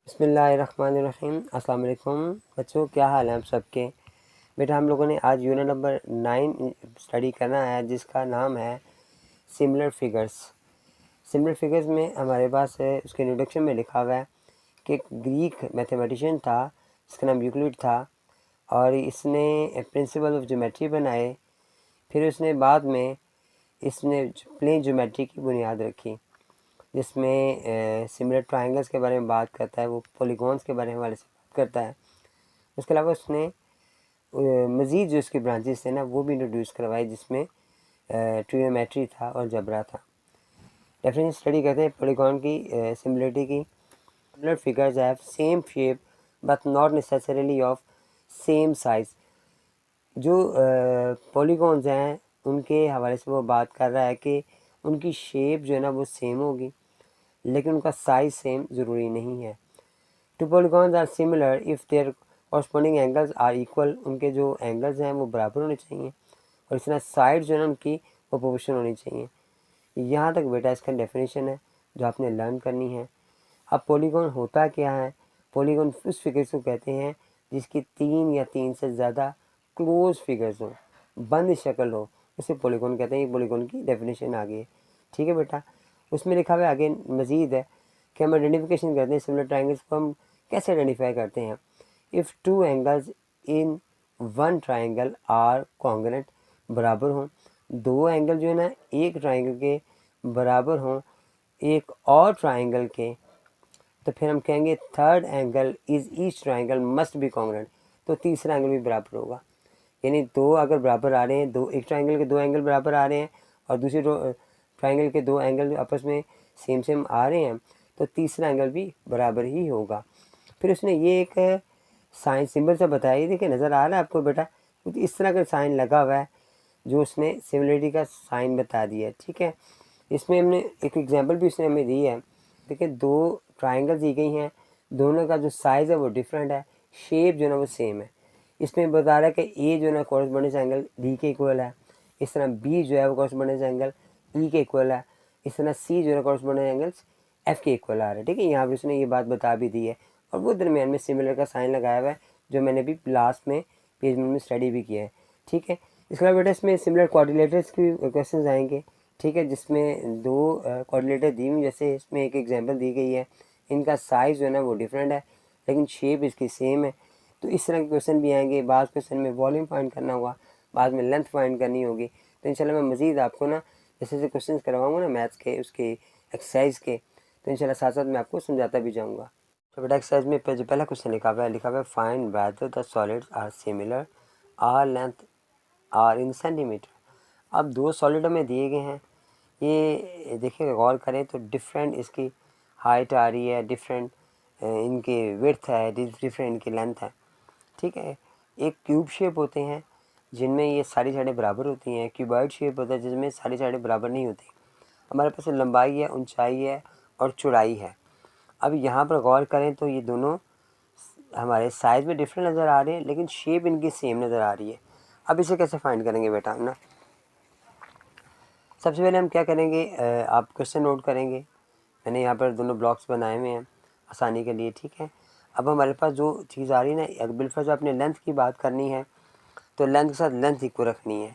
बिस्मिल्लाहिर्रहमानिर्रहीम। अस्सलाम वालेकुम बच्चों, क्या हाल है आप सबके। बेटा हम लोगों ने आज यूनिट नंबर 9 स्टडी करना है जिसका नाम है सिमिलर फिगर्स। सिमिलर फिगर्स में हमारे पास उसके इंट्रोडक्शन में लिखा हुआ है कि एक ग्रीक मैथमेटिशियन था जिसका नाम यूक्लिड था और इसने प्रिंसिपल ऑफ ज्योमेट्री बनाए। फिर उसने बाद में इसने प्लेन ज्योमेट्री की बुनियाद रखी जिसमें सिमिलर ट्रायंगल्स के बारे में बात करता है, वो पॉलीगॉन्स के बारे में हमारे से बात करता है। उसके अलावा उसने मज़ीद जो उसकी ब्रांचेस थे ना वो भी इंट्रोड्यूस करवाई जिसमें ट्रिग्नोमेट्री था और जबरा था। डेफिनेशन स्टडी करते हैं पॉलीगॉन की सिमिलरिटी की। Similar figures have same shape but not necessarily of same size. जो पॉलीगॉन्स हैं उनके हवाले से वो बात कर रहा है कि उनकी शेप जो है ना वो सेम होगी लेकिन उनका साइज सेम ज़रूरी नहीं है। Two polygons are similar if there corresponding angles are equal. उनके जो एंगल्स हैं वो बराबर होने चाहिए और इस तरह साइड जो है ना उनकी वो प्रोपोर्शन होनी चाहिए। यहाँ तक बेटा इसका डेफिनेशन है जो आपने लर्न करनी है। अब पॉलीगॉन होता क्या है? पॉलीगॉन उस फिगर्स को कहते हैं जिसकी 3 या 3 से ज़्यादा क्लोज फिगर्स हो, बंद शक्ल हो, उसे पॉलीगॉन कहते हैं। ये पॉलीगॉन की डेफिनेशन आ गई है, ठीक है बेटा। उसमें लिखा हुआ आगे मज़ीद है कि हम आइडेंटिफिकेशन करते हैं सिमिलर ट्रायंगल्स को हम कैसे आइडेंटिफाई करते हैं। If two angles in one triangle are congruent, बराबर हों, दो एंगल जो है ना एक ट्रायंगल के बराबर हों एक और ट्रायंगल के, तो फिर हम कहेंगे third angle is each triangle must be congruent. तो तीसरा एंगल भी बराबर होगा। यानी दो अगर बराबर आ रहे हैं, दो एक ट्रायंगल के दो एंगल बराबर आ रहे हैं और दूसरे ट्रायंगल के दो एंगल आपस में सेम आ रहे हैं तो तीसरा एंगल भी बराबर ही होगा। फिर उसने ये एक साइन सिंबल से बताया, ये देखिए नज़र आ रहा है आपको बेटा, क्योंकि इस तरह का साइन लगा हुआ है जो उसने सिमिलरिटी का साइन बता दिया है, ठीक है। इसमें हमने एक एग्जांपल भी उसने हमें दी है। देखिए दो ट्रायंगल दी गई हैं, दोनों का जो साइज़ है वो डिफरेंट है, शेप जो है ना वो सेम है। इसमें बता रहा है कि ए जो है ना कॉरस्पॉन्डेंस एंगल डी के इक्वल है, इस तरह बी जो है वो कॉरस्पॉन्डेंस एंगल ई के इक्वल है, इस तरह सी जो है कॉरस्पॉन्डेंस एंगल्स एफ के इक्वल आ रहा है, ठीक है। यहाँ पर उसने ये बात बता भी दी है और वो दरमियान में सिमिलर का साइन लगाया हुआ है जो मैंने भी लास्ट में पेज में स्टडी भी किया है, ठीक है। इसके अलावा बेटा इसमें सिमिलर कोऑर्डिनेटर्स की क्वेश्चन आएंगे, ठीक है, जिसमें दो कोऑर्डिनेटर दी हुई, जैसे इसमें एक एग्जांपल दी गई है, इनका साइज़ जो है ना वो डिफरेंट है लेकिन शेप इसकी सेम है। तो इस तरह के क्वेश्चन भी आएंगे। बाद क्वेश्चन में वॉल्यूम फाइंड करना होगा, बाद में लेंथ फाइंड करनी होगी। तो इंशाल्लाह मैं मज़ीद आपको ना जैसे जैसे क्वेश्चन करवाऊँगा ना मैथ्स के उसके एक्सरसाइज के, तो इंशाल्लाह साथ साथ मैं आपको समझाता भी जाऊँगा। तो बेटा एक्सरसाइज में जो पहला क्वेश्चन लिखा हुआ है find whether the solids are similar are length are in centimetre. अब दो सॉलिड में दिए गए हैं, ये देखिए गौर करें तो डिफरेंट इसकी हाइट आ रही है, डिफरेंट इनकी विड्थ है, डिफरेंट इनकी लेंथ है, ठीक है। एक क्यूब शेप होते हैं जिनमें ये सारी साइडें बराबर होती हैं, क्यूबॉइड शेप होता है जिसमें सारी साइडें बराबर नहीं होती। हमारे पास लंबाई है, ऊंचाई है और चौड़ाई है। अब यहाँ पर गौर करें तो ये दोनों हमारे साइज़ में डिफरेंट नज़र आ रहे हैं लेकिन शेप इनकी सेम नज़र आ रही है। अब इसे कैसे फाइंड करेंगे बेटा हम ना, सबसे पहले हम क्या करेंगे, आप क्वेश्चन नोट करेंगे। मैंने यहाँ पर दोनों ब्लॉक्स बनाए हुए हैं आसानी के लिए, ठीक है। अब हमारे पास जो चीज़ आ रही है ना, बिल्कुल आपने लेंथ की बात करनी है तो लेंथ के साथ लेंथ इक्वल रखनी है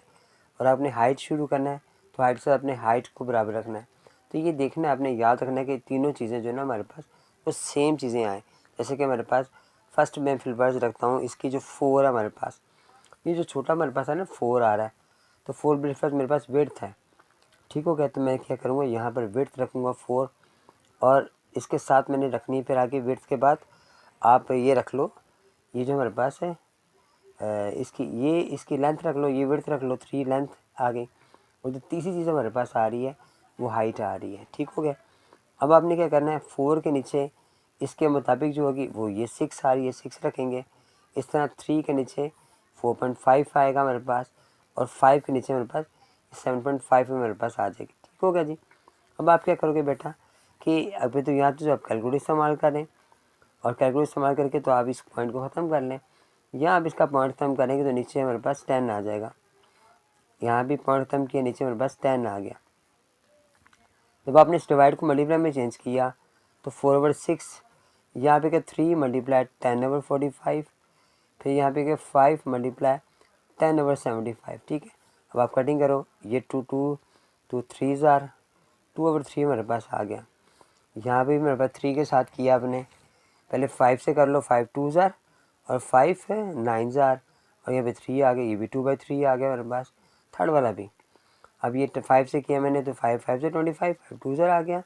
और आपने हाइट शुरू करना है तो हाइट के साथ अपने हाइट को बराबर रखना है। तो ये देखना है, आपने याद रखना है कि तीनों चीज़ें जो है ना हमारे पास वो सेम चीज़ें आए। जैसे कि हमारे पास फर्स्ट मैं फिल्वर्स रखता हूँ, इसकी जो 4 है हमारे पास, ये जो छोटा हमारे पास है ना 4 आ रहा है, तो 4 बिल्कुल मेरे पास विड्थ है, ठीक हो गया। तो मैं क्या करूँगा, यहाँ पर विड्थ रखूँगा 4 और इसके साथ मैंने रखनी है फिर आगे विड्थ के बाद आप ये रख लो, ये जो हमारे पास है इसकी लेंथ रख लो, ये विड्थ रख लो, 3 लेंथ आ गई और जो तीसरी चीज़ हमारे पास आ रही है वो हाइट आ रही है, ठीक हो गया। अब आपने क्या करना है, 4 के नीचे इसके मुताबिक जो होगी वो ये 6 आ रही है, 6 रखेंगे। इस तरह 3 के नीचे 4.5 आएगा हमारे पास और 5 के नीचे हमारे पास 7.5 हमारे पास आ जाएगी, ठीक हो गया जी। अब आप क्या करोगे बेटा कि अभी तो यहाँ तो जो आप कैलकुलेटर इस्तेमाल करें और कैलकुलेटर इस्तेमाल करके तो आप इस पॉइंट को ख़त्म कर लें, या आप इसका पॉइंट ख़त्म करेंगे तो नीचे हमारे पास 10 आ जाएगा। यहाँ भी पॉइंट ख़त्म किया, नीचे हमारे पास 10 आ गया। जब आपने इस डिवाइड को मल्टीप्लाई में चेंज किया तो 4/6 यहाँ पे क्या 3 मल्टीप्लाई 10/45, फिर यहाँ पे क्या 5 मल्टीप्लाई 10/75, ठीक है। अब आप कटिंग करो, ये 2 3 ज़ार 2/3 मेरे पास आ गया। यहाँ पे भी मेरे पास 3 के साथ किया आपने, पहले 5 से कर लो, 5 2 ज़ार और 5 है 9 ज़ार, और यहाँ पे 3 आ गया, ये भी 2/3 आ गया मेरे पास, थर्ड वाला भी। अब ये 5 से किया मैंने तो 5 5 से 25, 5 2 ज़ार आ गया,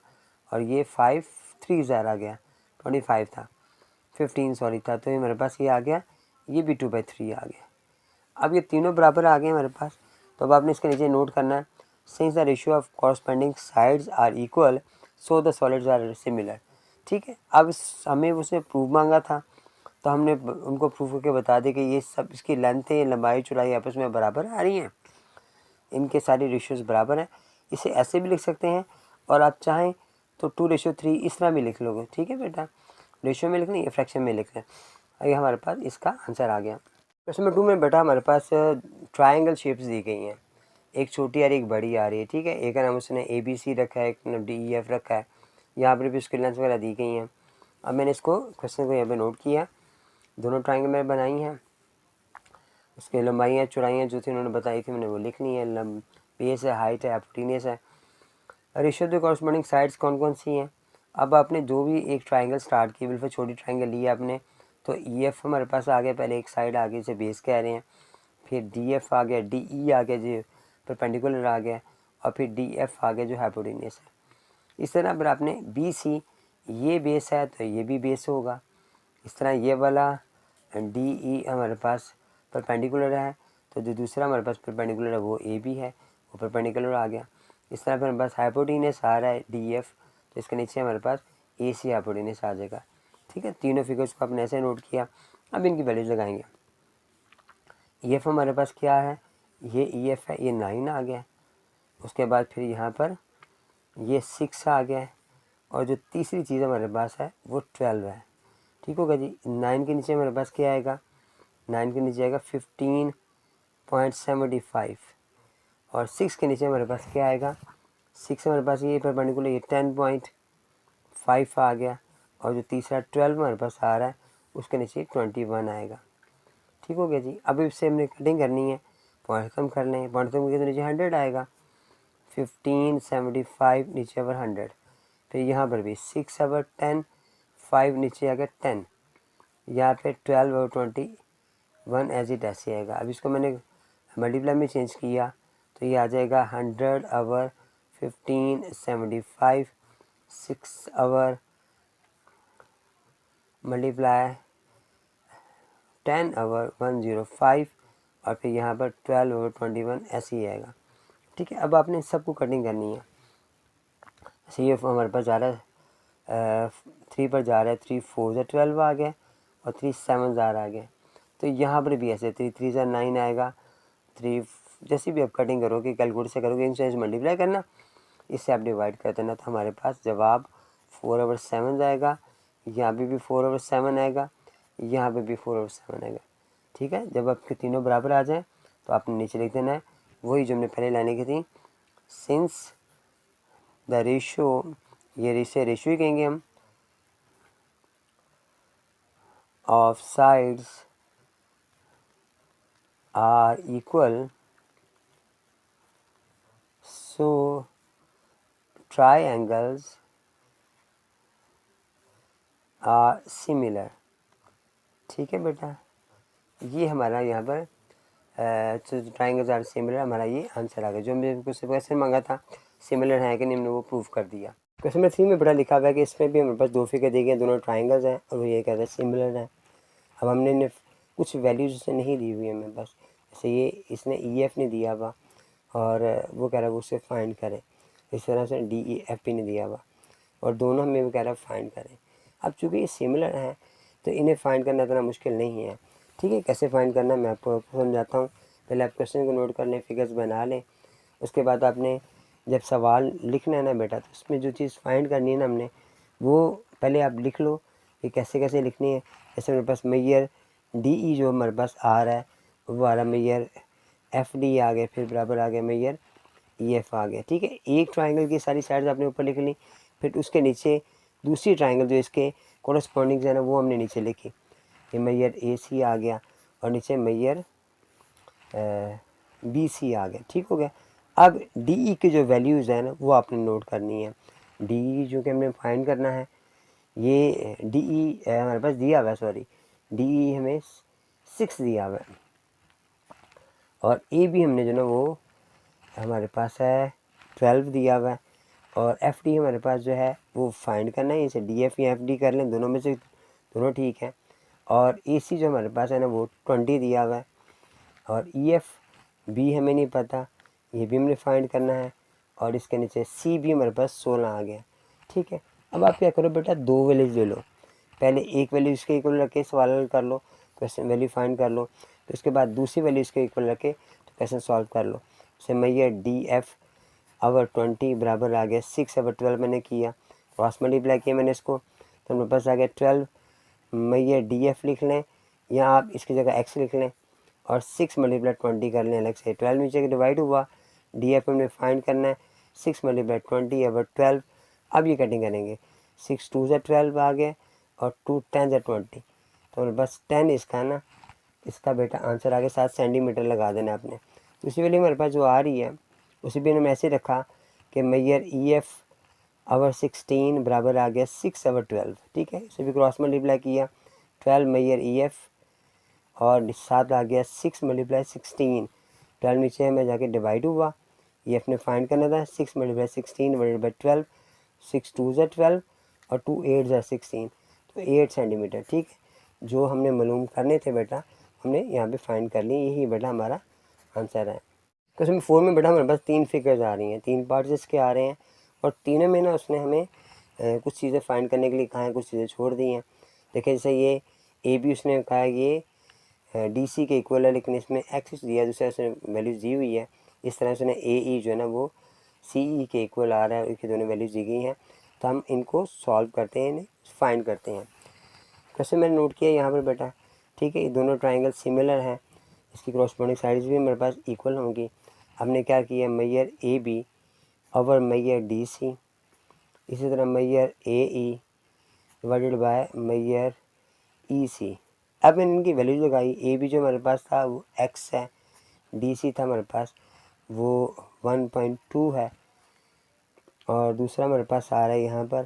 और ये 5 3 ज़ार आ गया, 25 था, 15 सॉरी था, तो ये मेरे पास ये आ गया, ये भी 2/3 आ गया। अब ये तीनों बराबर आ गए मेरे पास, तो अब आपने इसके नीचे नोट करना है, since the ratio of corresponding sides are equal so the solids are similar, ठीक है। अब हमें उसने प्रूफ मांगा था, तो हमने उनको प्रूफ करके बता दिया कि ये सब इसकी लेंथ है, लंबाई चौड़ाई आपस में बराबर आ रही हैं, इनके सारी रेशियोज बराबर हैं। इसे ऐसे भी लिख सकते हैं, और आप चाहें तो 2:3 इस तरह भी लिख लोगे, ठीक है बेटा। रेशियो में लिखना, ये फ्रैक्शन में लिखना है। ये हमारे पास इसका आंसर आ गया। क्वेश्चन नंबर 2 में बेटा हमारे पास ट्रायंगल शेप्स दी गई हैं, एक छोटी और एक बड़ी आ रही है, ठीक है। एक का नाम उसने ABC रखा है, एक नाम DEF रखा है, यहाँ पर भी उसकी लेंथ वगैरह दी गई हैं। अब मैंने इसको क्वेश्चन को यहाँ पे नोट किया, दोनों ट्रायंगल मैंने बनाई हैं, उसकी लंबाइयाँ चौड़ाइयाँ जो थी उन्होंने बताई थी, मैंने वो लिखनी है। बेस है, हाइट है, हाइपोटेन्यूस है। Ratio of the corresponding sides कौन कौन सी हैं। अब आपने जो भी एक ट्रायंगल स्टार्ट की, बिल्कुल छोटी ट्रायंगल ली आपने, तो EF हमारे पास आ गया, पहले एक साइड आ गई, इसे बेस कह रहे हैं, फिर DF आ गया, DE आ गया जो परपेंडिकुलर आ गया, और फिर DF आ गया जो हाइपोटेन्यूस है। इस तरह पर आपने BC, ये बेस है तो ये भी बेस होगा। इस तरह ये वाला DE हमारे पास परपेंडिकुलर है, तो जो दूसरा हमारे पास परपेंडिकुलर है वो AB है, वो परपेंडिकुलर आ गया। इस तरह फिर हमारे पास हाइपोटेन्यूस आ रहा है DF, तो इसके नीचे हमारे पास AC हाइपोटेन्यूस आ जाएगा, ठीक है। तीनों फिगर्स को आपने ऐसे नोट किया। अब इनकी वैल्यूज लगाएंगे। EF हमारे पास क्या है, ये EF है, ये 9 आ गया। उसके बाद फिर यहाँ पर ये 6 आ गया, और जो तीसरी चीज़ हमारे पास है वो 12 है, ठीक होगा जी। 9 के नीचे हमारे पास क्या आएगा, 9 के नीचे आएगा 15.75, और 6 के नीचे हमारे पास क्या आएगा, 6 हमारे पास ये परपेंडिकुलर, ये 10.5 आ गया, और जो तीसरा 12 हमारे पास आ रहा है उसके नीचे 21 आएगा, ठीक हो गया जी। अब इससे हमने कटिंग करनी है, पॉइंट कम कर लें, पॉइंट कम करके तो नीचे 100 आएगा, 15.75 नीचे ओवर 100, फिर यहाँ पर भी 6/10, 5 नीचे आ गया 10, यहाँ पे 12/21 एज इट ऐसे आएगा। अब इसको मैंने मल्टीप्लाई में चेंज किया तो ये आ जाएगा 100/15.75, 6 मल्टीप्लाई 10/105, और फिर यहाँ पर 12/21 ऐसे ही आएगा, ठीक है। अब आपने सबको कटिंग करनी है। ये हमारे पास जा रहा है 3 पर जा रहा है, 3 4 से 12 आ गया, और 3 7 ज़ार आ गया। तो यहाँ पर भी ऐसे 3 3 से 9 आएगा, 3 जैसी भी आप कटिंग करोगे, कैलकुलेट से करोगे, इनसे मल्टीप्लाई करना, इससे आप डिवाइड कर देना, तो हमारे पास जवाब 4/7 आएगा। यहाँ पे भी 4/7 आएगा, यहाँ पे भी 4/7 आएगा, ठीक है। जब आपके तीनों बराबर आ जाए तो आपने नीचे लिख देना है वही जो हमने पहले लाने की थी, सिंस द रेशियो, ये रेशियो ही कहेंगे हम, of sides are equal so triangles are similar, ठीक है बेटा। ये हमारा यहाँ पर ट्राइंगल्स आर सिमिलर, हमारा ये आंसर आ गया। जो हमने कुछ क्वेश्चन मांगा था सिमिलर है कि नहीं, हमने वो प्रूफ कर दिया। क्वेश्चन नंबर 3 में बड़ा लिखा हुआ है कि इसमें भी हमारे पास 2 फिगर दिए गए, दोनों ट्राइंगल्स हैं, और वो ये कह रहा है सिमिलर है। अब हमने कुछ वैल्यूज उससे नहीं दी हुई है हमें, बस जैसे ये इसने EF नहीं दिया हुआ, और वो कह रहा है वो उससे फाइंड करें, इस तरह से DEF भी नहीं दिया हुआ, और दोनों हमें वो कह रहा है फाइंड करें। अब चूँकि ये सिमिलर हैं तो इन्हें फाइंड करना इतना मुश्किल नहीं है, ठीक है। कैसे फाइंड करना है मैं आपको समझाता हूँ। पहले आप क्वेश्चन को नोट कर लें, फिगर्स बना लें, उसके बाद आपने जब सवाल लिखना है ना बेटा, तो उसमें जो चीज़ फाइंड करनी है ना हमने, वो पहले आप लिख लो कि कैसे कैसे लिखनी है। जैसे मेरे पास मैयर DE जो हमारे पास आ रहा है वो आ रहा है, मैयर FD आ गया, फिर बराबर आ गया मैयर EF आ गया, ठीक है। एक ट्राइंगल की सारी साइड्स आपने ऊपर लिख ली, फिर उसके नीचे दूसरी ट्राइंगल जो इसके कोरस्पॉन्डिंग है ना वो हमने नीचे लिखी। ये मैयर ए सी आ गया और नीचे मैयर बी सी आ गया। ठीक हो गया। अब डी ई की जो वैल्यूज़ है ना वो आपने नोट करनी है। डी ई जो कि हमने फाइंड करना है, ये डी ई हमारे पास दिया हुआ है, सॉरी डी ई हमें 6 दिया हुआ है और ए बी हमने जो ना वो हमारे पास है 12 दिया हुआ है और एफ डी हमारे पास जो है वो फाइंड करना है। इसे डी एफ या एफ डी कर लें, दोनों में से दोनों ठीक है। और ए सी जो हमारे पास है ना वो 20 दिया हुआ है और ई एफ बी हमें नहीं पता, ये भी हमने फाइंड करना है और इसके नीचे सी भी हमारे पास 16 आ गया। ठीक है। अब आप क्या करो बेटा, दो वैल्यूज ले लो, पहले एक वैल्यू इसके इक्वल रख के सवाल हल कर लो, क्वेश्चन वैल्यू फाइंड कर लो, तो उसके बाद दूसरी वैल्यू इसके इक्वल रख के तो क्वेश्चन सॉल्व कर लो। जैसे मैयर डी एफ अवर 20 बराबर आ गया 6 अवर 12 मैंने किया, क्रॉस मल्टीप्लाई किया मैंने इसको, तो मेरे पास आ गया 12। मैयर डी एफ लिख लें या आप इसकी जगह एक्स लिख लें और 6 मल्टीप्लाई 20 कर लें अलग से। 12 नीचे के डिवाइड हुआ, डी एफ हमने फाइंड करना है, 6 मल्टीप्लाई 20 अवर 12। अब ये कटिंग करेंगे, 6 2 से 12 आ गया और 2 10 से 20, तो बस 10 इसका ना, इसका बेटा आंसर आ गया 7 सेंटीमीटर लगा देना आपने। दूसरी वैल्यू हमारे पास जो आ रही है उसी भी हमने ऐसे रखा कि मैयर ई एफ आवर 16 बराबर आ गया 6 आवर 12। ठीक है, इसे भी क्रॉस मल्टीप्लाई किया, 12 मैयर ई एफ और 7 आ गया 6 मल्टीप्लाई 16, 12 नीचे हमें जाके डिवाइड हुआ, ये अपने फाइंड करना था, 6 मल्टीप्लाई 16 डिवाइडेड बाई 12, 6 2 ज़ा 12 और 2 8 ज़ा 16, तो 8 सेंटीमीटर। ठीक है, जो हमने मालूम करने थे बेटा हमने यहाँ पे फाइंड कर ली, यही बेटा हमारा आंसर है। क्वेश्चन 4 में बेटा हमारे पास 3 फिगर्स आ रही हैं, 3 पार्ट्स इसके आ रहे हैं और तीनों में ना उसने हमें कुछ चीज़ें फाइंड करने के लिए कहा है, कुछ चीज़ें छोड़ दी हैं। देखिए जैसे ये ए बी उसने कहा है ये डी सी के इक्वल है, लेकिन इसमें एक्सिस दिया, दूसरा उसने वैल्यूज़ दी हुई है। इस तरह से उसने ए ई जो है ना वो सी ई के इक्वल आ रहा है, इसकी दोनों वैल्यूज़ दी गई हैं, तो हम इनको सॉल्व करते हैं, इन्हें फाइंड करते हैं। कैसे मैंने नोट किया यहाँ पर बेटा, ठीक है, ये दोनों ट्राइंगल सिमिलर हैं, इसकी क्रॉसपोंडिंग साइड्स भी मेरे पास इक्वल होंगी। हमने क्या किया, मैयर ए बी ओवर मैयर डी सी, इसी तरह मैयर ए ई डिवाइडेड बाय मैयर ई सी। अब मैंने इनकी वैल्यूज लगाई, ए बी जो हमारे पास था वो एक्स है, डी सी था हमारे पास वो 1.2 है और दूसरा हमारे पास आ रहा है यहाँ पर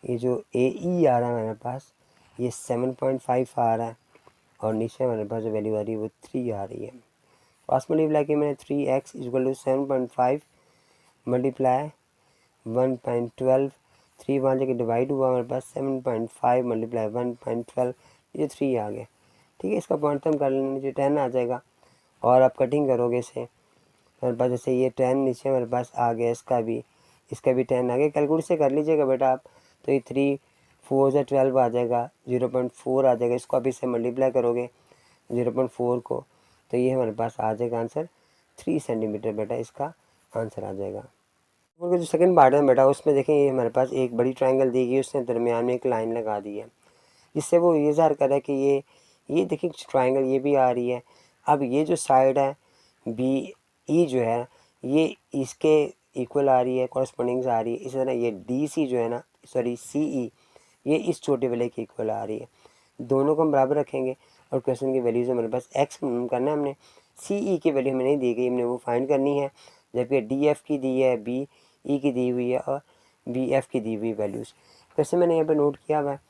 ये जो ए ई आ रहा है हमारे पास ये 7.5 आ रहा है और नीचे हमारे पास जो वैल्यू आ रही है वो 3 आ रही है। क्रॉस मल्टीप्लाई किया मैंने 3x इक्वल टू 7.5 मल्टीप्लाई 1.12, 3 वहाँ जाके डिवाइड हुआ, हमारे पास 7.5 मल्टीप्लाई 1.12, ये 3 आ गया। ठीक है, इसका पॉइंट हम कर लेंगे, नीचे 10 आ जाएगा और आप कटिंग करोगे इसे, हमारे पास जैसे ये 10 नीचे हमारे पास आ गया, इसका भी 10 आ गया, कैलकुलेट से कर लीजिएगा बेटा आप, तो ये 3 4 से 12 आ जाएगा, 0.4 आ जाएगा, इसको आप इससे मल्टीप्लाई करोगे 0.4 को, तो ये हमारे पास आ जाएगा आंसर 3 सेंटीमीटर बेटा, इसका आंसर आ जाएगा। जो सेकंड पार्ट है बेटा उसमें देखें ये हमारे पास एक बड़ी ट्रायंगल दी गई, उसने दरमियान में एक लाइन लगा दी है, जिससे वो ये ज़ाहिर कर रहा है कि ये देखिए ट्रायंगल ये भी आ रही है। अब ये जो साइड है बी ई जो है ये इसके इक्वल आ रही है, कॉरस्पॉन्डिंग आ रही है। इसी तरह ये डी सी जो है ना, सॉरी सी ई, ये इस छोटे वाले के इक्वल आ रही है। दोनों को हम बराबर रखेंगे और क्वेश्चन की वैल्यूज़ हमारे पास एक्स करना है हमने, सी ई की वैल्यू हमें नहीं दी गई, हमने वो फाइंड करनी है, जबकि डी एफ की दी है, बी ई की दी हुई है और बी एफ की दी हुई वैल्यूज़। वैसे मैंने यहाँ पर नोट किया हुआ है,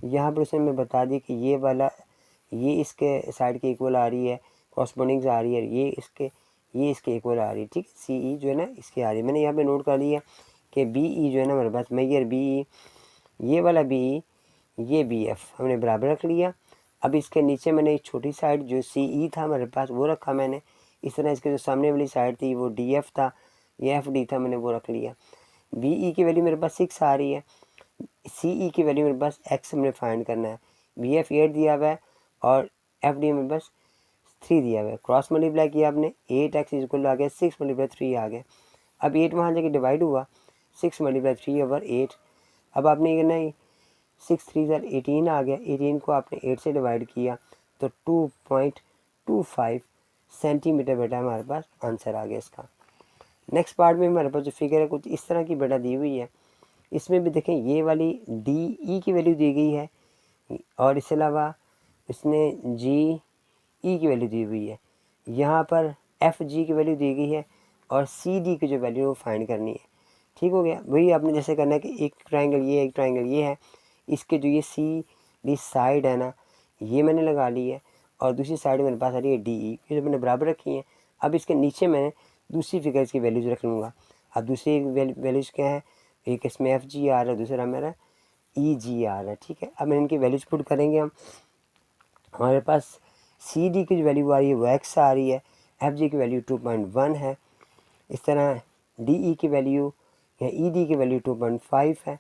यहाँ पर उसने हमें बता दी कि ये वाला ये इसके साइड के इक्वल आ रही है, कॉरस्पॉन्डिंग आ रही है, ये इसके इक्वल आ रही है। ठीक है, सी ई जो है ना इसकी आ रही है, मैंने यहाँ पे नोट कर लिया कि बी ई जो है ना हमारे पास मैयर बी ई, ये वाला बी ई, ये बी एफ हमने बराबर रख लिया। अब इसके नीचे मैंने एक छोटी साइड जो सी ई था हमारे पास वो रखा मैंने, इस तरह इसके जो सामने वाली साइड थी वो डी एफ था, ये एफ डी था, मैंने वो रख लिया। बी ई की वैल्यू मेरे पास 6 आ रही है, सी ई की वैल्यू मेरे पास एक्स हमने फाइंड करना है, बी एफ 8 दिया हुआ है और एफ डी मेरे पास 3 दिया हुआ है। क्रॉस मल्टीप्लाई किया आपने, 8x इक्वल आ गया 6 मल्टीप्लाई 3 आ गया। अब 8 वहाँ जाके डिवाइड हुआ, 6 मल्टीप्लाई 3 ओवर 8। अब आपने ये नहीं 6 3 ज़र 18 आ गया, 18 को आपने 8 से डिवाइड किया तो 2.25 सेंटीमीटर बेटा हमारे पास आंसर आ गया इसका। नेक्स्ट पार्ट में हमारे पास जो फिगर है कुछ इस तरह की बेटा दी हुई है, इसमें भी देखें ये वाली डी ई की वैल्यू दी गई है, और इसके अलावा इसने जी ई की वैल्यू दी हुई है, यहाँ पर एफ जी की वैल्यू दी गई है और सी डी की जो वैल्यू है वो फाइंड करनी है। ठीक हो गया। वही आपने जैसे करना है कि एक ट्रायंगल ये है, एक ट्रायंगल ये है, इसके जो ये सी डी साइड है ना, ये मैंने लगा ली है और दूसरी साइड मेरे पास आ रही है डी ई, ये जो मैंने बराबर रखी है। अब इसके नीचे मैं दूसरी फिगर्स की वैल्यूज रख लूँगा। अब दूसरी वैल्यूज क्या है, एक इसमें एफ जी आ रहा है, दूसरा मेरा ई जी आ रहा है। ठीक है, अब मैं इनकी वैल्यूज पुट करेंगे हम। हमारे पास सी डी की जो वैल्यू आ रही है वो एक्स आ रही है, एफ जी की वैल्यू 2.1 है, इस तरह डी ई की वैल्यू या ई डी की वैल्यू 2.5 है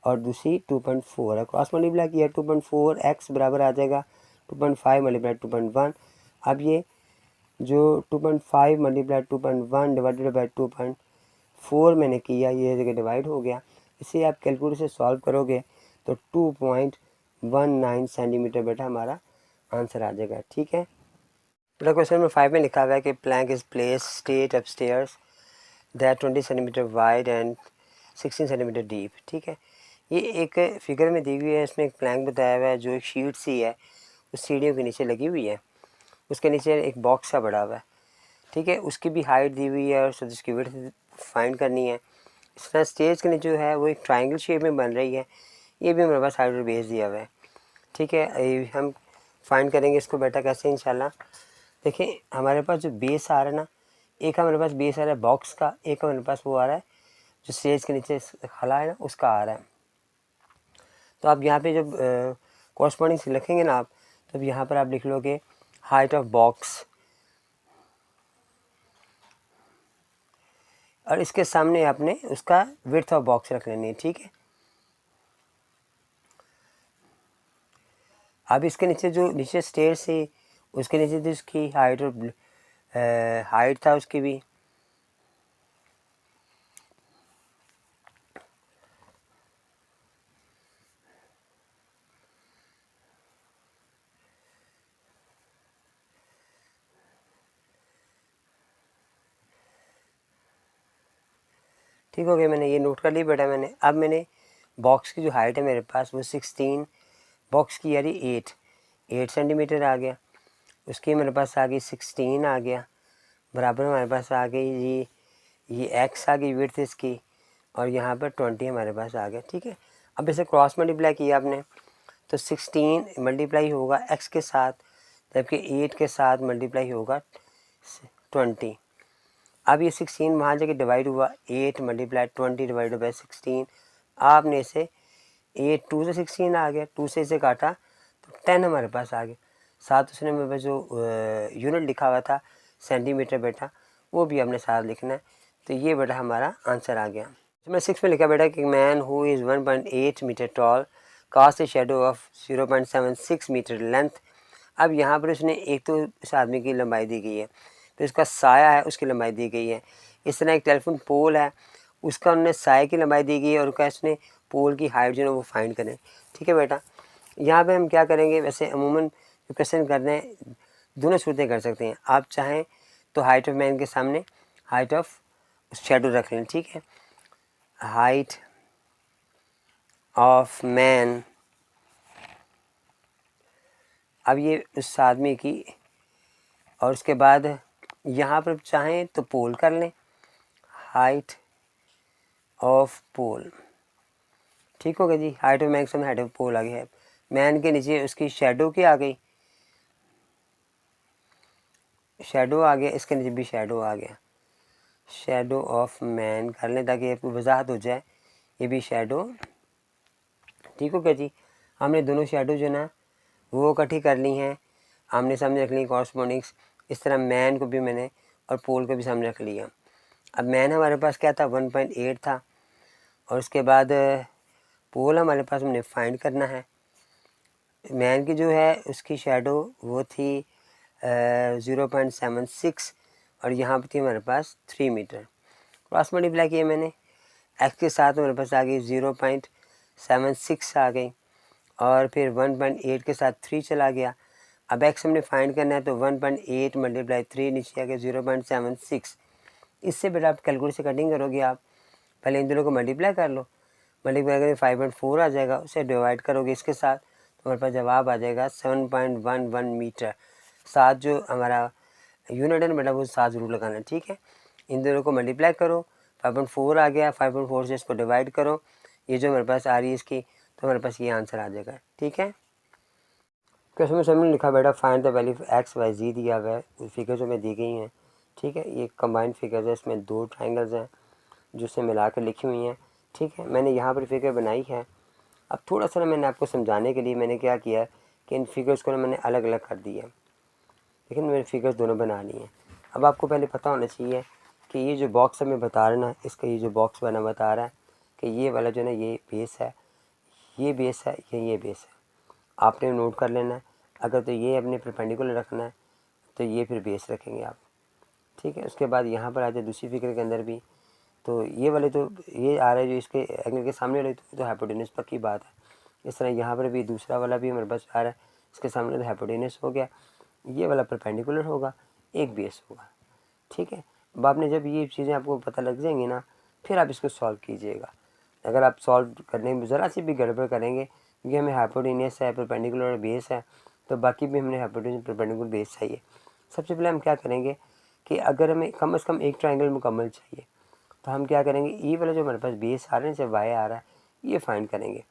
और दूसरी 2.4 है। क्रॉस मल्टीप्लाई किया 2.4 एक्स बराबर आ जाएगा 2.5 मल्टीप्लाई 2.1। अब ये जो 2.5 मल्टीप्लाई 2.1 डिवाइडेड बाई 2.4 मैंने किया, ये जगह डिवाइड हो गया। इसे आप कैलकुलेटर से सॉल्व करोगे तो 2.19 सेंटीमीटर बेटा हमारा आंसर आ जाएगा। ठीक है बेटा, क्वेश्चन नंबर 5 में लिखा हुआ है कि plank is place state upstairs that 20 centimetre wide and 16 centimetre deep. ठीक है, ये एक फिगर में दी हुई है, इसमें एक प्लैंक बताया हुआ है जो एक शीट सी है, उस सीढ़ियों के नीचे लगी हुई है, उसके नीचे एक बॉक्स सा बड़ा हुआ है। ठीक है, उसकी भी हाइट दी हुई है और उसकी विड्थ फाइंड करनी है। इस तरह स्टेज के नीचे जो है वो एक ट्रायंगल शेप में बन रही है, ये भी हमारे पास हाइट और बेस दिया हुआ है। ठीक है, हम फाइंड करेंगे इसको बेटा कैसे इंशाल्लाह। देखिए हमारे पास जो बेस आ रहा है ना, एक हमारे पास बेस आ रहा है बॉक्स का, एक हमारे पास वो आ रहा है जो स्टेज के नीचे खला है ना उसका आ रहा है। तो आप यहाँ पे जब कॉरस्पॉन्डिंग से लिखेंगे ना आप, तब यहाँ पर आप लिख लोगे हाइट ऑफ बॉक्स और इसके सामने आपने उसका विड्थ ऑफ बॉक्स रख लेनी है। ठीक है, अब इसके नीचे जो नीचे स्टेयर से उसके नीचे जो उसकी हाइट और हाइट था उसकी भी, ठीक हो गया। मैंने ये नोट कर लिया बेटा मैंने। अब मैंने बॉक्स की जो हाइट है मेरे पास वो 16, बॉक्स की यारी 8 सेंटीमीटर आ गया, उसकी मेरे पास आ गई 16 आ गया, बराबर हमारे पास आ गई ये एक्स आ गई विड्थ इसकी, और यहाँ पर 20 हमारे पास आ गया। ठीक है, अब इसे क्रॉस मल्टीप्लाई किया आपने तो 16 मल्टीप्लाई होगा एक्स के साथ, जबकि 8 के साथ मल्टीप्लाई होगा 20। अब ये 16 वहाँ जगह डिवाइड हुआ, 8 मल्टीप्लाई 20 डिवाइड बाई 16। आपने इसे 8 2 से 16 आ गया, 2 से इसे काटा तो 10 हमारे पास आ गया। साथ उसने मेरे पास जो यूनिट लिखा हुआ था सेंटीमीटर बेटा, वो भी हमने साथ लिखना है। तो ये बेटा हमारा आंसर आ गया। नंबर 6 में लिखा बेटा कि man who is 1.8 metre tall cast a shadow of 0.76 metre length. अब यहाँ पर उसने एक तो इस आदमी की लंबाई दी गई है, तो इसका साया है उसकी लंबाई दी गई है। इस तरह एक टेलीफोन पोल है, उसका उन्होंने साए की लंबाई दी गई है और उसका इसने पोल की हाइट जो है वो फाइंड करें। ठीक है बेटा, यहाँ पे हम क्या करेंगे, वैसे अमूमन जो क्वेश्चन करने हैं दोनों सूरतें कर सकते हैं। आप चाहें तो हाइट ऑफ मैन के सामने हाइट ऑफ शेडो रख लें। ठीक है, हाइट ऑफ मैन, अब ये उस आदमी की, और उसके बाद यहाँ पर चाहें तो पोल कर लें, हाइट ऑफ पोल। ठीक हो गया जी, height of maximum height of pole आ गया है। मैन के नीचे उसकी शेडो क्या आ गई, शेडो आ गया, इसके नीचे भी शेडो आ गया, शेडो ऑफ मैन कर लें ताकि आपको वजाहत हो जाए। ये भी शेडो, ठीक हो गया जी। हमने दोनों शेडो जो ना वो इकट्ठी कर ली हैं, आमने सामने रख ली कॉरस्पॉन्डिंग्स। इस तरह मैन को भी मैंने और पोल को भी सामने रख लिया। अब मैन हमारे पास क्या था 1.8 था, और उसके बाद पोल हमारे पास हमने फाइंड करना है। मैन की जो है उसकी शेडो वो थी 0.76 और यहाँ पर थी हमारे पास 3 मीटर। क्रॉस मल्टीप्लाई किया मैंने, एक्स के साथ हमारे पास आ गई 0.76 आ गई, और फिर 1.8 के साथ 3 चला गया। अब एक्स हमने फाइंड करना है तो 1.8 मल्टीप्लाई 3 नीचे आ गया 0.76। इससे बेटा आप कैलकुलेटर से कटिंग करोगे, आप पहले इन दोनों को मल्टीप्लाई कर लो, मल्टीप्लाई करें 5.4 आ जाएगा, उसे डिवाइड करोगे इसके साथ तो हमारे पास जवाब आ जाएगा 7.11 मीटर। 7 जो हमारा यूनिट है ना बेटा वो 7 ज़रूर लगाना, ठीक है। इन दोनों को मल्टीप्लाई करो, 5.4 आ गया, 5.4 से इसको डिवाइड करो, ये जो हमारे पास आ रही है इसकी, तो हमारे पास ये आंसर आ जाएगा, ठीक है। क्वेश्चन में हमने लिखा बेटा find the value X Y जी दिया हुआ है, फिगर जो हमें दी गई हैं, ठीक है। ये कंबाइंड फिगर्स है, इसमें 2 ट्राइंगल्स हैं जो से मिला कर लिखी हुई हैं, ठीक है। मैंने यहाँ पर फिगर बनाई है। अब थोड़ा सा मैंने आपको समझाने के लिए मैंने क्या किया है कि इन फिगर्स को मैंने अलग अलग कर दिया, लेकिन मैंने फिगर्स दोनों बना लिए हैं। अब आपको पहले पता होना चाहिए कि ये जो बॉक्स हमें बता रहा है ना, इसका ये जो बॉक्स बना बता रहा है कि ये वाला जो है ना ये बेस है, ये बेस है, ये बेस है, आपने नोट कर लेना है। अगर तो ये अपने परपेंडिकुलर रखना है तो ये फिर बेस रखेंगे आप, ठीक है। उसके बाद यहाँ पर आ जाए दूसरी फिगर के अंदर भी, तो ये वाले तो ये आ रहा है जो इसके एंगल के सामने वाले तो हाइपोटेनस पक्की बात है। इस तरह यहाँ पर भी दूसरा वाला भी हमारे पास आ रहा है, इसके सामने तो हाइपोटेनस हो गया, ये वाला परपेंडिकुलर होगा, एक बेस होगा, ठीक है। अब आपने जब ये चीज़ें आपको पता लग जाएंगी ना, फिर आप इसको सॉल्व कीजिएगा। अगर आप सॉल्व करने में ज़रा सी भी गड़बड़ करेंगे, क्योंकि हमें हाइपोटेनस है, परपेंडिकुलर और बेस है, तो बाकी भी हमने हाइपोटेनस परपेंडिकुलर बेस चाहिए। सबसे पहले हम क्या करेंगे कि अगर हमें कम से कम एक ट्राइंगल मुकम्मल चाहिए, तो हम क्या करेंगे, ये वाला जो हमारे पास बेस आ रहा है, जब वाई आ रहा है, ये फाइंड करेंगे।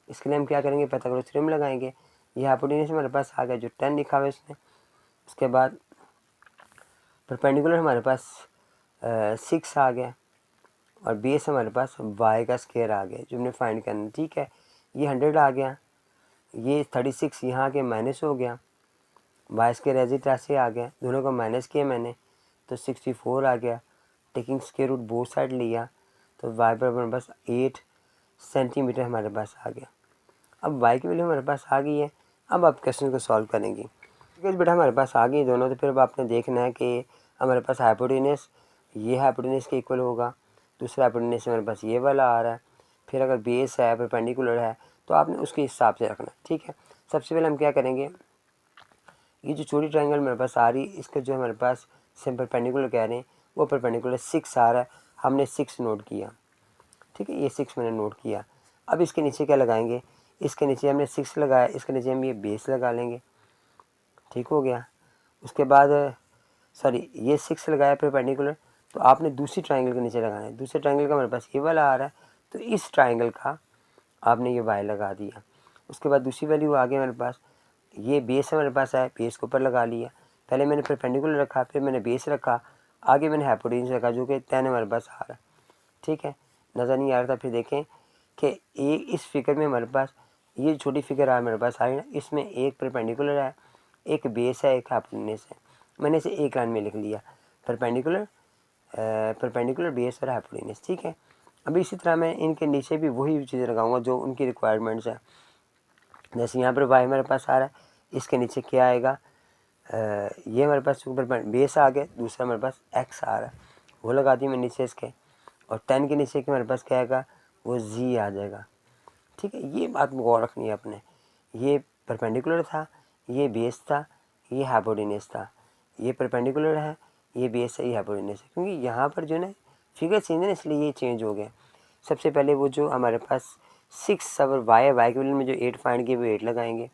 इसके लिए हम क्या करेंगे, पाइथागोरस थ्योरम लगाएंगे। ये हाइपोटेनस हमारे पास आ गया जो 10 लिखा हुआ है इसने। उसके बाद परपेंडिकुलर हमारे पास 6 आ गया, और बेस हमारे पास वाई का स्क्वायर आ गया जो हमने फाइंड करना, ठीक है। ये 100 आ गया, ये 36 यहाँ के माइनस हो गया, वाई स्क्वायर एज इट ऐसे आ गया, दोनों को माइनस किया मैंने तो 64 आ गया। Taking square root both side लिया तो वाई पर हमारे पास 8 सेंटीमीटर हमारे पास आ गया। अब वाई की वैल्यू हमारे पास आ गई है। अब आप क्वेश्चन को सॉल्व करेंगे, बिकॉज बेटा हमारे पास आ गई दोनों, तो फिर अब आपने देखना है कि हमारे पास हाइपोटेनस ये हाइपोटेनस के इक्वल होगा, दूसरा हाइपोटेनस हमारे पास ये वाला आ रहा है, फिर अगर बेस है परपेंडिकुलर है तो आपने उसके हिसाब से रखना, ठीक है। सबसे पहले हम क्या करेंगे, ये जो छोटी ट्रायंगल मेरे पास आ रही, इसका जो हमारे पास सेम परपेंडिकुलर कह रहे हैं वो परपेंडिकुलर 6 आ रहा है, हमने 6 नोट किया, ठीक है। ये 6 मैंने नोट किया। अब इसके नीचे क्या लगाएंगे, इसके नीचे हमने 6 लगाया, इसके नीचे हम ये बेस लगा लेंगे, ठीक हो गया। उसके बाद सॉरी ये 6 लगाया परपेंडिकुलर, तो आपने दूसरी ट्रायंगल के नीचे लगाना है। दूसरे ट्रायंगल का हमारे पास ये वाला आ रहा है, तो इस ट्रायंगल का आपने ये वाई लगा दिया। उसके बाद दूसरी वैल्यू आ गई हमारे पास, ये बेस हमारे पास है, बेस के ऊपर लगा लिया। पहले मैंने परपेंडिकुलर रखा, फिर मैंने बेस रखा, आगे मैंने हाइपोटेनस रखा जो कि 10 हमारे पास आ रहा है, ठीक है। नज़र नहीं आ रहा था, फिर देखें कि इस फिगर में हमारे पास ये छोटी फिगर आ मेरे पास आई ना, इसमें एक परपेंडिकुलर है, एक बेस है, एक हाइपोटेनस है। मैंने इसे एक लाइन में लिख लिया, परपेंडिकुलर परपेंडिकुलर बेस और हाइपोटेनस, ठीक है। अभी इसी तरह मैं इनके नीचे भी वही चीज़ें लगाऊंगा जो उनकी रिक्वायरमेंट्स है। जैसे यहाँ पर वाई हमारे पास आ रहा है, इसके नीचे क्या आएगा, ये हमारे पास ऊपर बेस आ गया, दूसरा हमारे पास एक्स आ रहा है, वो लगा दी मैं नीचे इसके, और 10 के नीचे के हमारे पास क्या आएगा, वो जी आ जाएगा, ठीक है। ये बात गौर रखनी है आपने, ये परपेंडिकुलर था, ये बेस था, ये हाइपोटेनस था, ये परपेंडिकुलर है, ये बेस है, ये हाइपोटेनस है, क्योंकि यहाँ पर जो है फिगर चेंज है ना, इसलिए ये चेंज हो गया। सबसे पहले वो जो हमारे पास 6 और वाई के वैल्यू में जो 8 फाइंड किए वो 8 लगाएंगे,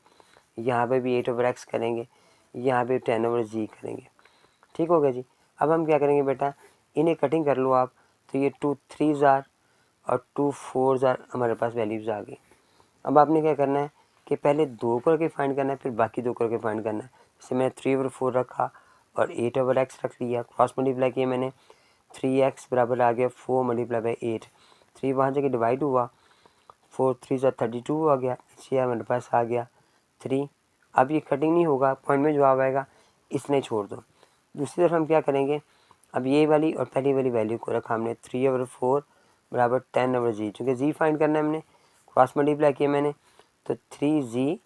यहाँ पे भी 8 ओवर एक्स करेंगे, यहाँ पे 10 ओवर जी करेंगे, ठीक हो गया जी। अब हम क्या करेंगे बेटा, इन्हें कटिंग कर लो आप, तो ये 2 3 और 2 4 हमारे पास वैल्यूज़ आ गई। अब आपने क्या करना है कि पहले 2 करके फाइंड करना है, फिर बाकी 2 करके फाइंड करना है। जैसे मैंने 3 ओवर 4 रखा और 8 ओवर एक्स रख लिया, क्रॉस मल्टीप्लाई किया मैंने, 3x बराबर आ गया 4 मल्टीप्लाई बाई 8, 3 वहाँ जगह डिवाइड हुआ, 4 3 32 आ गया, नीचे हमारे पास आ गया 3। अब ये कटिंग नहीं होगा, पॉइंट में जवाब आएगा, इसने छोड़ दो। दूसरी तरफ हम क्या करेंगे, अब ये वाली और पहली वाली वैल्यू को रखा हमने, 3 ओवर 4 बराबर 10 ओवर जी, चूँकि जी फाइंड करना है हमने, क्रॉस मल्टीप्लाई किया मैंने, तो 3g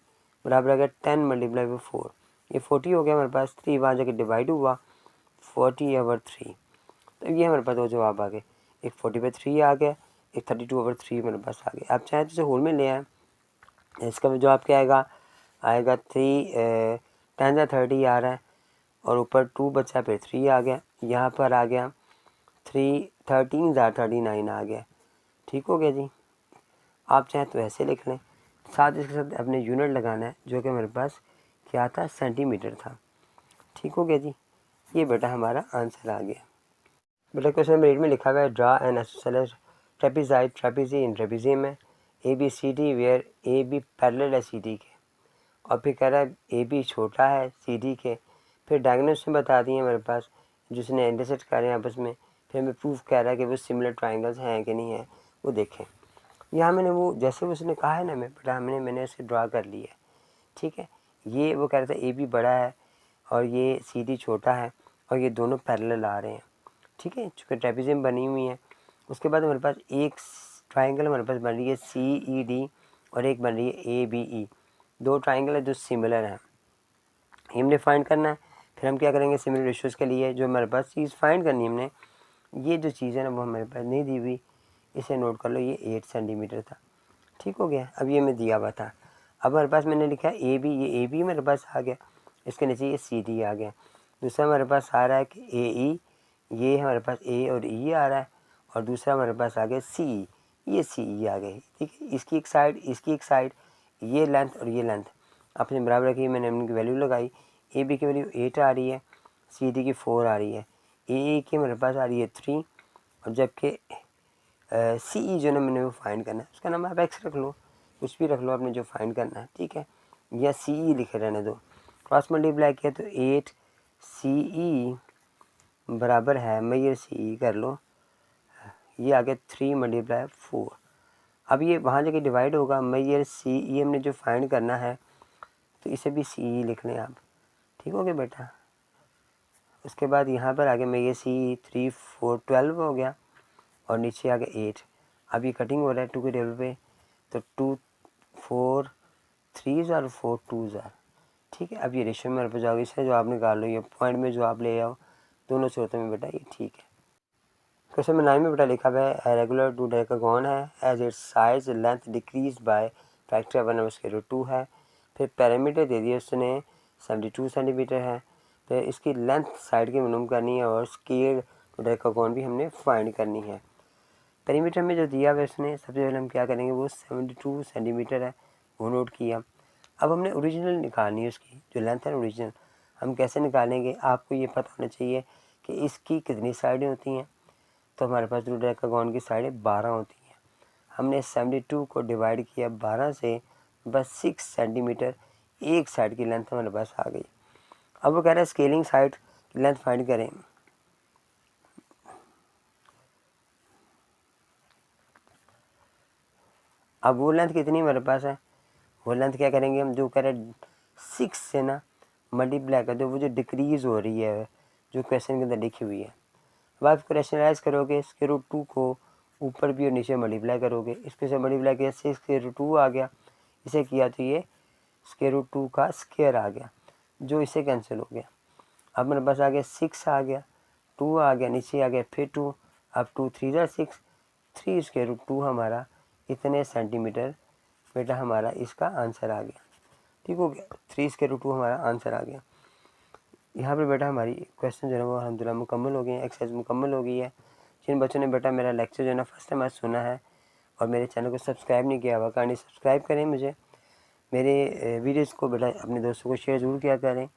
बराबर आ गया 10 मल्टीप्लाई बाई 4, ये 40 हो गया हमारे पास, 3 वहाँ जाके डिवाइड हुआ, 40 ओवर 3, तो ये हमारे पास दो जवाब आ गए, एक 40/3 आ गया, एक 32/3 मेरे पास आ गया। आप चाहें तो इसे होल में ले आए, इसका जवाब क्या आएगा, आएगा 3 10 30 आ रहा है, और ऊपर 2 बचा, फिर 3 आ गया, यहाँ पर आ गया 3 13 39 आ गया, ठीक हो गया जी। आप चाहें तो ऐसे लिख लें, साथ इसके साथ अपने यूनिट लगाना है, जो कि हमारे पास क्या था, सेंटीमीटर था। ठीक हो गया जी, ये बेटा हमारा आंसर आ गया। बेटा क्वेश्चन नंबर 8 में लिखा हुआ है ड्रा एन आइसोसेलेस ट्रेपेज़ाइड ट्रेपेजी इन ट्रेपेजियम है A B C D where A B parallel है सी डी के, और फिर कह रहा है ए बी छोटा है सी डी के। फिर डायग्नोस में बता दिए हमारे पास जिसने इंटरसेक्ट कर रहे हैं आपस में। फिर हमें प्रूफ कह रहा है कि वो सिमिलर ट्राइंगल्स हैं कि नहीं है, वो देखें। यहाँ मैंने वो जैसे उसने कहा है ना, मैंने उसे ड्रा कर लिया है। ठीक है, ये वो कह रहा था ए बी बड़ा है और ये सी डी छोटा है और ये दोनों पैरेलल आ रहे हैं। ठीक है, चूँकि ट्रेपेजियम बनी हुई है। उसके बाद हमारे पास एक ट्राइंगल हमारे पास बन रही है सी ई डी और एक बन रही है ए बी ई। दो ट्राइंगल है जो सिमिलर हैं, ये हमने फाइंड करना है। फिर हम क्या करेंगे, सिमिलर रेशियोज़ के लिए जो हमारे पास चीज़ फाइंड करनी है हमने, ये जो चीज़ है ना वो हमारे पास नहीं दी हुई, इसे नोट कर लो, ये 8 सेंटीमीटर था। ठीक हो गया, अब ये मैं दिया हुआ था। अब हमारे पास मैंने लिखा ए बी, ये ए बी मेरे पास आ गया, इसके नीचे ये सी डी आ गया। दूसरा हमारे पास आ रहा है कि ए ई, ये हमारे पास ए और ई आ रहा है, और दूसरा हमारे पास आ गया सी ई, ये सी ई आ गई। ठीक है, इसकी एक साइड, इसकी एक साइड, ये लेंथ और ये लेंथ अपने बराबर रखी, मैंने उनकी वैल्यू लगाई। ए बी की वैल्यू 8 आ रही है, सी डी की 4 आ रही है, ए की मेरे पास आ रही है 3, और जबकि सी ई जो ना मैंने वो फाइंड करना है, उसका नाम आप एक्स रख लो, कुछ भी रख लो आपने जो फाइंड करना है। ठीक है, या सी ई लिखे रहने दो। क्रॉस मल्टीप्लाई किया तो 8 सी ई बराबर है, मैं ये सी ई कर लो, ये आ गया 3 मल्टीप्लाई 4। अब ये वहाँ जाके डिवाइड होगा, मैं ये सी ई हमने जो फाइंड करना है तो इसे भी सी ई लिख लें आप। ठीक हो गया बेटा। उसके बाद यहाँ पर आगे मैं ये सी 3 4 12 हो गया, और नीचे आ गया 8। अब ये कटिंग हो रहा है 2 के टेबल पे, तो 2 4 3 और 4 2 ठीक है। अब ये रेशियो में पर जाओगे, इससे जो आप निकाल लो, ये पॉइंट में जो आप ले आओ, दोनों सूरतों में बेटा ये ठीक है। क्वेश्चन नंबर 9 में बेटा लिखा हुआ है रेगुलर टू डेकागोन है as its size length decrease by factor 1/√2 है। फिर पैरामीटर दे दिया उसने 72 सेंटीमीटर है। फिर इसकी लेंथ साइड की मालूम करनी है, और स्केल टू डेकागोन भी हमने फाइंड करनी है। पैरामीटर में जो दिया हुआ है उसने, सबसे पहले हम क्या करेंगे, वो 72 सेंटीमीटर है, वो नोट किया। अब हमने ओरिजिनल निकालनी है उसकी, जो लेंथ है ओरिजिनल। हम कैसे निकालेंगे, आपको ये पता होना चाहिए कि इसकी कितनी साइडें होती हैं। तो हमारे पास टू डेकागोन की साइडें 12 होती हैं। हमने 72 को डिवाइड किया 12 से, बस 6 सेंटीमीटर एक साइड की लेंथ हमारे पास आ गई। अब वो कह रहा है स्केलिंग साइड की लेंथ फाइंड करें। अब वो लेंथ कितनी हमारे पास है, वो लेंथ क्या करेंगे हम, जो कह रहे हैं 6 से ना मल्टीप्लाई कर दो, वो जो डिक्रीज़ हो रही है जो क्वेश्चन के अंदर लिखी हुई है। अब आप इसको रैशनलाइज करोगे, √2 को ऊपर भी और नीचे मल्टीप्लाई करोगे, इसके से मल्टीप्लाई किया 6√2 आ गया, इसे किया तो ये √2 का स्क्वायर आ गया, जो इसे कैंसिल हो गया। अब मेरे पास आ गया 6 आ गया, 2 आ गया, नीचे आ गया फिर 2, अब 2 3 6, 3 √2 हमारा इतने सेंटीमीटर बेटा हमारा इसका आंसर आ गया। ठीक हो गया, 3 √2 हमारा आंसर आ गया। यहाँ पर बेटा हमारी क्वेश्चन जो है वो अलहमदिल्ला मुकम्मल हो गई है, एक्सरसाइज मुकम्मल हो गई है। जिन बच्चों ने बेटा मेरा लेक्चर जो है ना फर्स्ट टाइम आज सुना है और मेरे चैनल को सब्सक्राइब नहीं किया हुआ, काइंडली सब्सक्राइब करें मुझे, मेरे वीडियोज़ को बेटा अपने दोस्तों को शेयर ज़रूर किया करें,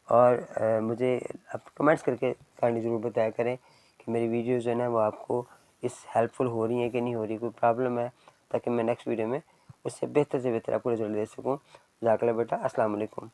और मुझे आप कमेंट्स करके काइंडली ज़रूर बताया करें कि मेरी वीडियोज़ जो है ना वो आपको इस हेल्पफुल हो रही हैं कि नहीं हो रही, कोई प्रॉब्लम है, ताकि मैं नेक्स्ट वीडियो में उससे बेहतर से बेहतर आपको रिजल्ट दे सकूँ। जाकर बेटा अस्सलाम वालेकुम।